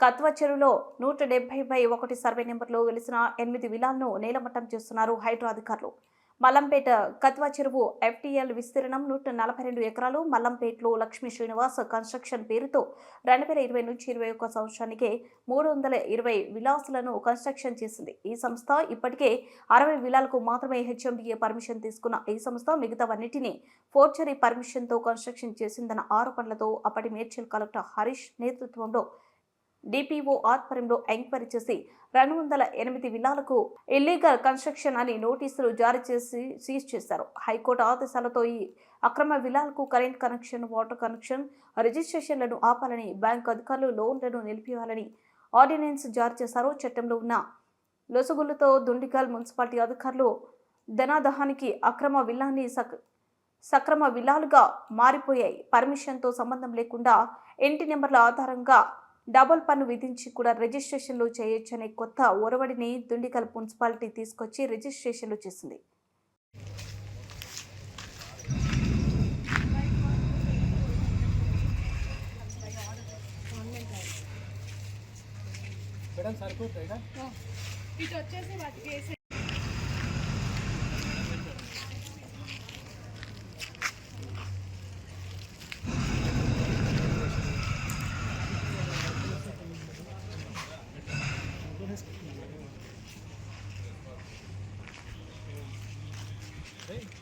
కత్వ చెరువులో 170/1 సర్వే నెంబర్లో వెలిసిన 8 విలాలను నేలమట్టం చేస్తున్నారు హైడ్రా అధికారులు. మల్లంపేట కత్వ చెరువు ఎఫ్టీఎల్ విస్తీర్ణం 142 ఎకరాలు. మల్లంపేటలో లక్ష్మీ శ్రీనివాస్ కన్స్ట్రక్షన్ పేరుతో 2020 నుంచి 21 సంవత్సరానికి 320 విలాసులను కన్స్ట్రక్షన్ చేసింది. ఈ సంస్థ ఇప్పటికే 60 విలాలకు మాత్రమే హెచ్ఎండిఏ పర్మిషన్ తీసుకున్న ఈ సంస్థ మిగతావన్నిటినీ ఫోర్జరీ పర్మిషన్తో కన్స్ట్రక్షన్ చేసిందన్న ఆరోపణలతో అప్పటి మేడ్చల్ కలెక్టర్ హరీష్ నేతృత్వంలో డిపిఓ ఆధ్వర్యంలో ఎంక్వైరీ చేసి 208 విల్లాలకు ఇల్లీగల్ కన్స్ట్రక్షన్ అని నోటీసులు జారీ చేసి సీజ్ చేశారు. హైకోర్టు ఆదేశాలతో ఈ అక్రమ విల్లాలకు కరెంట్ కనెక్షన్, వాటర్ కనెక్షన్, రిజిస్ట్రేషన్లను ఆపాలని, బ్యాంకు అధికారులు లోన్లను నిలిపివేయాలని ఆర్డినెన్స్ జారీ చేశారు. చట్టంలో ఉన్న లొసుగులతో దుండిగల్ మున్సిపాలిటీ అధికారులు ధనాదహానికి అక్రమ విల్లాన్ని సక్రమ విల్లాలుగా మారిపోయాయి. పర్మిషన్తో సంబంధం లేకుండా ఇంటి నెంబర్ల ఆధారంగా డబుల్ పన్ను విధించి కూడా రిజిస్ట్రేషన్లు చేయొచ్చనే కొత్త ఒరవడిని దుండిగల్ మున్సిపాలిటీ తీసుకొచ్చి రిజిస్ట్రేషన్లు చేసింది. Hey.